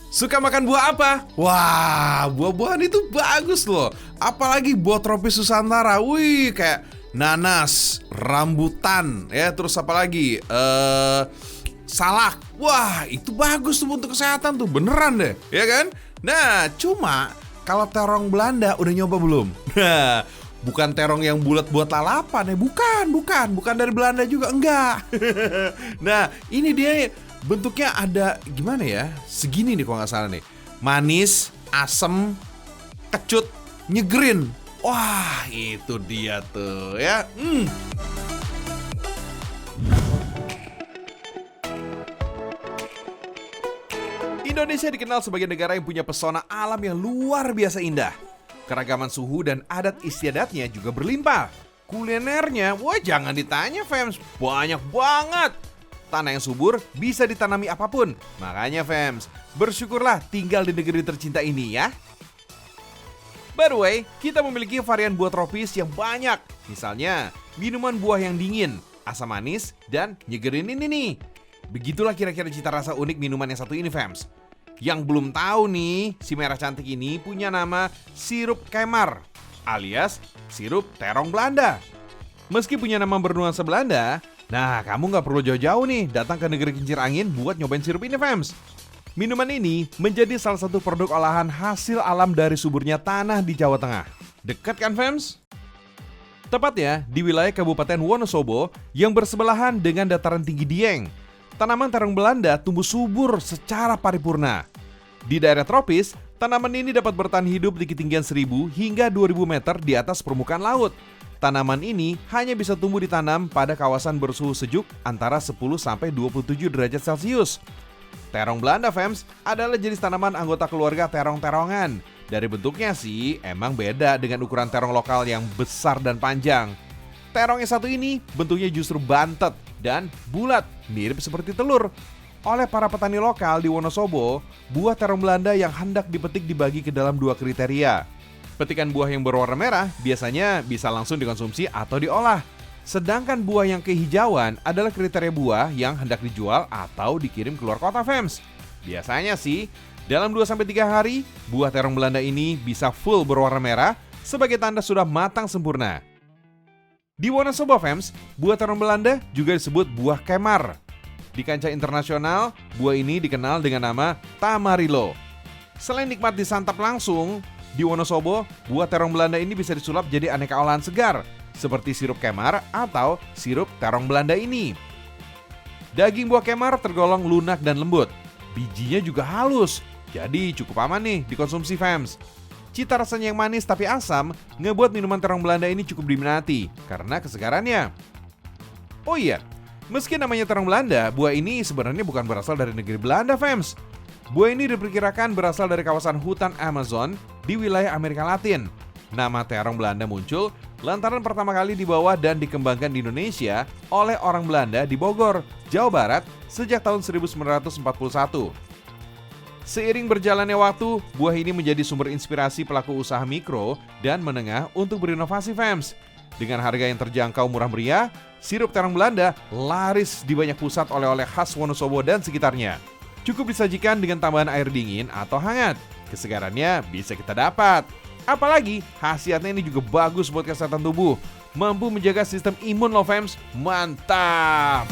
Suka makan buah apa? Wah, buah-buahan itu bagus loh. Apalagi buah tropis Nusantara. Wih, kayak nanas, rambutan, ya terus apa lagi? Salak. Wah, itu bagus tuh untuk kesehatan tuh, beneran deh, ya kan? Nah, cuma kalau terong Belanda udah nyoba belum? Nah, bukan terong yang bulat buat lalapan ya, bukan dari Belanda juga, enggak. Nah, ini dia bentuknya ada gimana ya? Segini nih kalau nggak salah nih. Manis, asem, kecut, nyegerin. Wah, itu dia tuh ya. Indonesia dikenal sebagai negara yang punya pesona alam yang luar biasa indah. Keragaman suhu dan adat istiadatnya juga berlimpah. Kulinernya, wah jangan ditanya fams, banyak banget. Tanah yang subur bisa ditanami apapun. Makanya fams, bersyukurlah tinggal di negeri tercinta ini ya. By the way, kita memiliki varian buah tropis yang banyak. Misalnya, minuman buah yang dingin, asam manis, dan nyegerin ini nih. Begitulah kira-kira cita rasa unik minuman yang satu ini fams. Yang belum tahu nih, si merah cantik ini punya nama sirup kemar, alias sirup terong Belanda. Meski punya nama bernuansa Belanda, nah, kamu nggak perlu jauh-jauh nih datang ke negeri kincir angin buat nyobain sirup ini, fams. Minuman ini menjadi salah satu produk olahan hasil alam dari suburnya tanah di Jawa Tengah. Dekat kan, fams? Tepatnya di wilayah Kabupaten Wonosobo yang bersebelahan dengan dataran tinggi Dieng. Tanaman terong Belanda tumbuh subur secara paripurna. Di daerah tropis, tanaman ini dapat bertahan hidup di ketinggian 1000 hingga 2000 meter di atas permukaan laut. Tanaman ini hanya bisa tumbuh ditanam pada kawasan bersuhu sejuk antara 10 sampai 27 derajat Celcius. Terong Belanda, fams, adalah jenis tanaman anggota keluarga terong-terongan. Dari bentuknya sih, emang beda dengan ukuran terong lokal yang besar dan panjang. Terong yang satu ini bentuknya justru bantet dan bulat, mirip seperti telur. Oleh para petani lokal di Wonosobo, buah terong Belanda yang hendak dipetik dibagi ke dalam dua kriteria. Petikan buah yang berwarna merah biasanya bisa langsung dikonsumsi atau diolah. Sedangkan buah yang kehijauan adalah kriteria buah yang hendak dijual atau dikirim keluar kota, fams. Biasanya sih, dalam 2-3 hari, buah terong Belanda ini bisa full berwarna merah sebagai tanda sudah matang sempurna. Di Wonosobo, fams, buah terong Belanda juga disebut buah kemar. Di kancah internasional, buah ini dikenal dengan nama Tamarillo. Selain nikmat disantap langsung, di Wonosobo, buah terong Belanda ini bisa disulap jadi aneka olahan segar, seperti sirup kemar atau sirup terong Belanda ini. Daging buah kemar tergolong lunak dan lembut. Bijinya juga halus, jadi cukup aman nih dikonsumsi, fams. Cita rasanya yang manis tapi asam ngebuat minuman terong Belanda ini cukup diminati karena kesegarannya. Oh iya, meski namanya terong Belanda, buah ini sebenarnya bukan berasal dari negeri Belanda, fams. Buah ini diperkirakan berasal dari kawasan hutan Amazon di wilayah Amerika Latin. Nama terong Belanda muncul lantaran pertama kali dibawa dan dikembangkan di Indonesia oleh orang Belanda di Bogor, Jawa Barat sejak tahun 1941. Seiring berjalannya waktu, buah ini menjadi sumber inspirasi pelaku usaha mikro dan menengah untuk berinovasi, fams. Dengan harga yang terjangkau murah meriah, sirup terong Belanda laris di banyak pusat oleh-oleh khas Wonosobo dan sekitarnya. Cukup disajikan dengan tambahan air dingin atau hangat. Kesegarannya bisa kita dapat. Apalagi khasiatnya ini juga bagus buat kesehatan tubuh. Mampu menjaga sistem imun loh, fams. Mantap!